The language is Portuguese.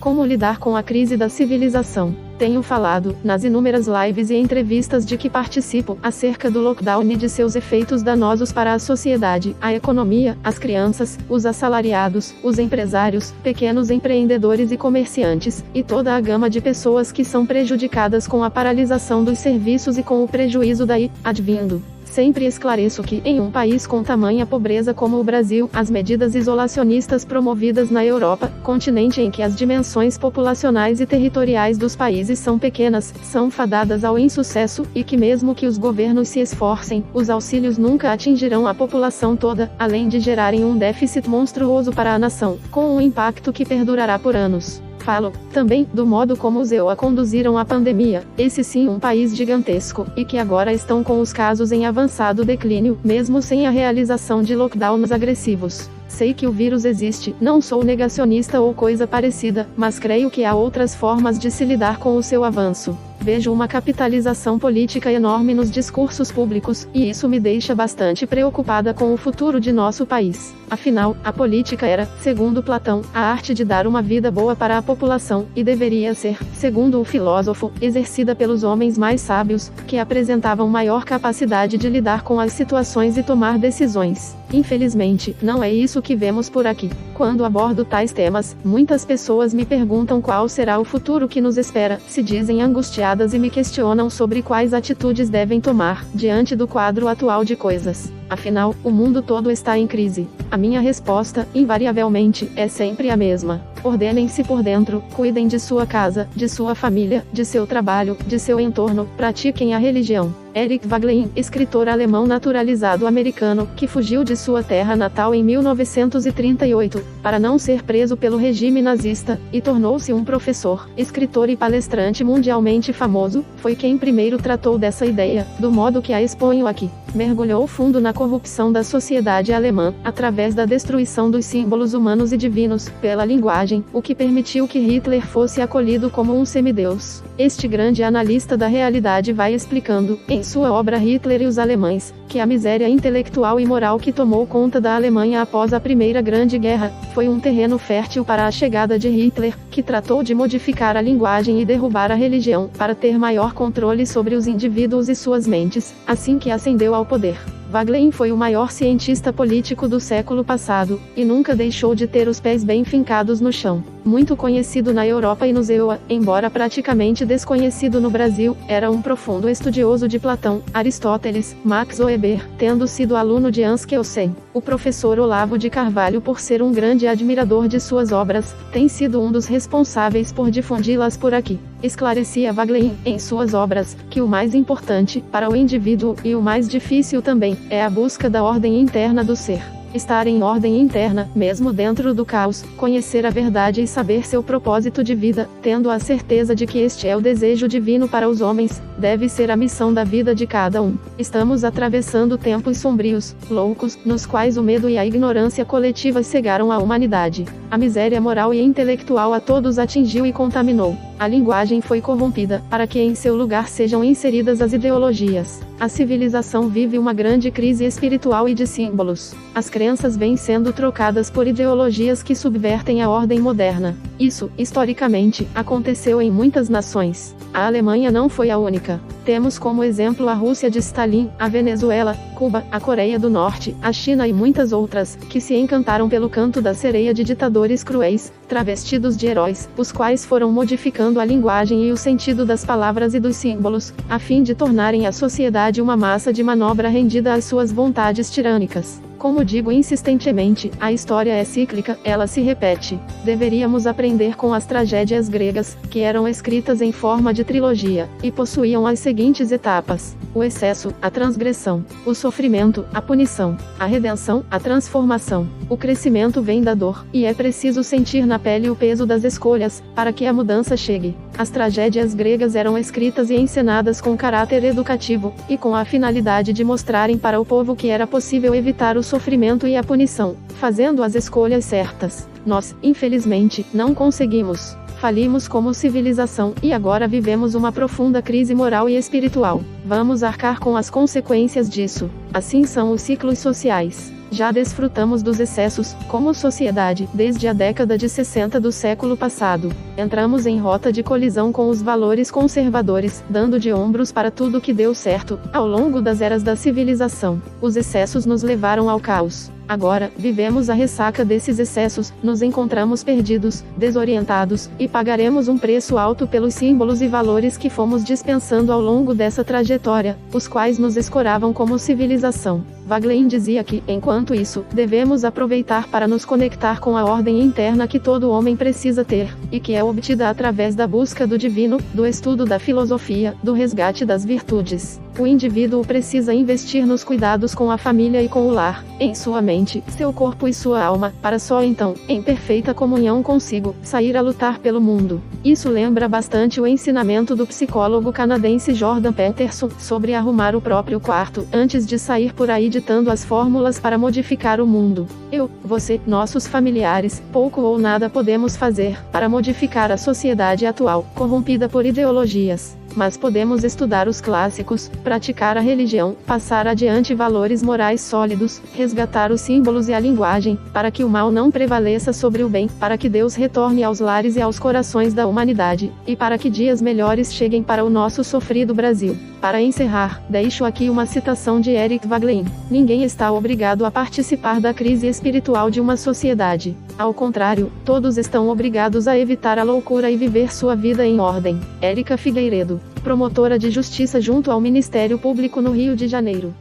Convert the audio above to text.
Como lidar com a crise da civilização? Tenho falado, nas inúmeras lives e entrevistas de que participo, acerca do lockdown e de seus efeitos danosos para a sociedade, a economia, as crianças, os assalariados, os empresários, pequenos empreendedores e comerciantes, e toda a gama de pessoas que são prejudicadas com a paralisação dos serviços e com o prejuízo daí advindo. Sempre esclareço que, em um país com tamanha pobreza como o Brasil, as medidas isolacionistas promovidas na Europa, continente em que as dimensões populacionais e territoriais dos países são pequenas, são fadadas ao insucesso, e que mesmo que os governos se esforcem, os auxílios nunca atingirão a população toda, além de gerarem um déficit monstruoso para a nação, com um impacto que perdurará por anos. Falo, também, do modo como os EUA conduziram a pandemia, esse sim um país gigantesco, e que agora estão com os casos em avançado declínio, mesmo sem a realização de lockdowns agressivos. Sei que o vírus existe, não sou negacionista ou coisa parecida, mas creio que há outras formas de se lidar com o seu avanço. Vejo uma capitalização política enorme nos discursos públicos, e isso me deixa bastante preocupada com o futuro de nosso país. Afinal, a política era, segundo Platão, a arte de dar uma vida boa para a população, e deveria ser, segundo o filósofo, exercida pelos homens mais sábios, que apresentavam maior capacidade de lidar com as situações e tomar decisões. Infelizmente, não é isso que vemos por aqui. Quando abordo tais temas, muitas pessoas me perguntam qual será o futuro que nos espera, se dizem angustiadas e me questionam sobre quais atitudes devem tomar, diante do quadro atual de coisas. Afinal, o mundo todo está em crise. A minha resposta, invariavelmente, é sempre a mesma. Ordenem-se por dentro, cuidem de sua casa, de sua família, de seu trabalho, de seu entorno, pratiquem a religião. Eric Waglein, escritor alemão naturalizado americano, que fugiu de sua terra natal em 1938, para não ser preso pelo regime nazista, e tornou-se um professor, escritor e palestrante mundialmente famoso, foi quem primeiro tratou dessa ideia, do modo que a exponho aqui. Mergulhou fundo na corrupção da sociedade alemã, através da destruição dos símbolos humanos e divinos, pela linguagem, o que permitiu que Hitler fosse acolhido como um semideus. Este grande analista da realidade vai explicando, em sua obra Hitler e os Alemães, que a miséria intelectual e moral que tomou conta da Alemanha após a Primeira Grande Guerra, foi um terreno fértil para a chegada de Hitler, que tratou de modificar a linguagem e derrubar a religião, para ter maior controle sobre os indivíduos e suas mentes, assim que ascendeu ao poder. Waglein foi o maior cientista político do século passado, e nunca deixou de ter os pés bem fincados no chão. Muito conhecido na Europa e nos EUA, embora praticamente desconhecido no Brasil, era um profundo estudioso de Platão, Aristóteles, Max Weber, tendo sido aluno de Hans Kelsen. O professor Olavo de Carvalho, por ser um grande admirador de suas obras, tem sido um dos responsáveis por difundi-las por aqui. Esclarecia Waglein, em suas obras, que o mais importante, para o indivíduo, e o mais difícil também, é a busca da ordem interna do ser. Estar em ordem interna, mesmo dentro do caos, conhecer a verdade e saber seu propósito de vida, tendo a certeza de que este é o desejo divino para os homens, deve ser a missão da vida de cada um. Estamos atravessando tempos sombrios, loucos, nos quais o medo e a ignorância coletiva cegaram a humanidade. A miséria moral e intelectual a todos atingiu e contaminou. A linguagem foi corrompida, para que em seu lugar sejam inseridas as ideologias. A civilização vive uma grande crise espiritual e de símbolos. As crenças vêm sendo trocadas por ideologias que subvertem a ordem moderna. Isso, historicamente, aconteceu em muitas nações. A Alemanha não foi a única. Temos como exemplo a Rússia de Stalin, a Venezuela, Cuba, a Coreia do Norte, a China e muitas outras, que se encantaram pelo canto da sereia de ditadores cruéis, travestidos de heróis, os quais foram modificando a linguagem e o sentido das palavras e dos símbolos, a fim de tornarem a sociedade uma massa de manobra rendida às suas vontades tirânicas. Como digo insistentemente, a história é cíclica, ela se repete. Deveríamos aprender com as tragédias gregas, que eram escritas em forma de trilogia, e possuíam as seguintes etapas: o excesso, a transgressão; o sofrimento, a punição; a redenção, a transformação. O crescimento vem da dor, e é preciso sentir na pele o peso das escolhas, para que a mudança chegue. As tragédias gregas eram escritas e encenadas com caráter educativo, e com a finalidade de mostrarem para o povo que era possível evitar o sofrimento e a punição, fazendo as escolhas certas. Nós, infelizmente, não conseguimos. Falimos como civilização, e agora vivemos uma profunda crise moral e espiritual. Vamos arcar com as consequências disso. Assim são os ciclos sociais. Já desfrutamos dos excessos, como sociedade, desde a década de 60 do século passado. Entramos em rota de colisão com os valores conservadores, dando de ombros para tudo que deu certo, ao longo das eras da civilização. Os excessos nos levaram ao caos. Agora, vivemos a ressaca desses excessos, nos encontramos perdidos, desorientados, e pagaremos um preço alto pelos símbolos e valores que fomos dispensando ao longo dessa trajetória, os quais nos escoravam como civilização. Waglein dizia que, enquanto isso, devemos aproveitar para nos conectar com a ordem interna que todo homem precisa ter, e que é obtida através da busca do divino, do estudo da filosofia, do resgate das virtudes. O indivíduo precisa investir nos cuidados com a família e com o lar, em sua mente, seu corpo e sua alma, para só então, em perfeita comunhão consigo, sair a lutar pelo mundo. Isso lembra bastante o ensinamento do psicólogo canadense Jordan Peterson, sobre arrumar o próprio quarto, antes de sair por aí ditando as fórmulas para modificar o mundo. Eu, você, nossos familiares, pouco ou nada podemos fazer, para modificar a sociedade atual, corrompida por ideologias. Mas podemos estudar os clássicos, praticar a religião, passar adiante valores morais sólidos, resgatar os símbolos e a linguagem, para que o mal não prevaleça sobre o bem, para que Deus retorne aos lares e aos corações da humanidade, e para que dias melhores cheguem para o nosso sofrido Brasil. Para encerrar, deixo aqui uma citação de Eric Waglein: ninguém está obrigado a participar da crise espiritual de uma sociedade. Ao contrário, todos estão obrigados a evitar a loucura e viver sua vida em ordem. Érica Figueiredo, promotora de justiça junto ao Ministério Público no Rio de Janeiro.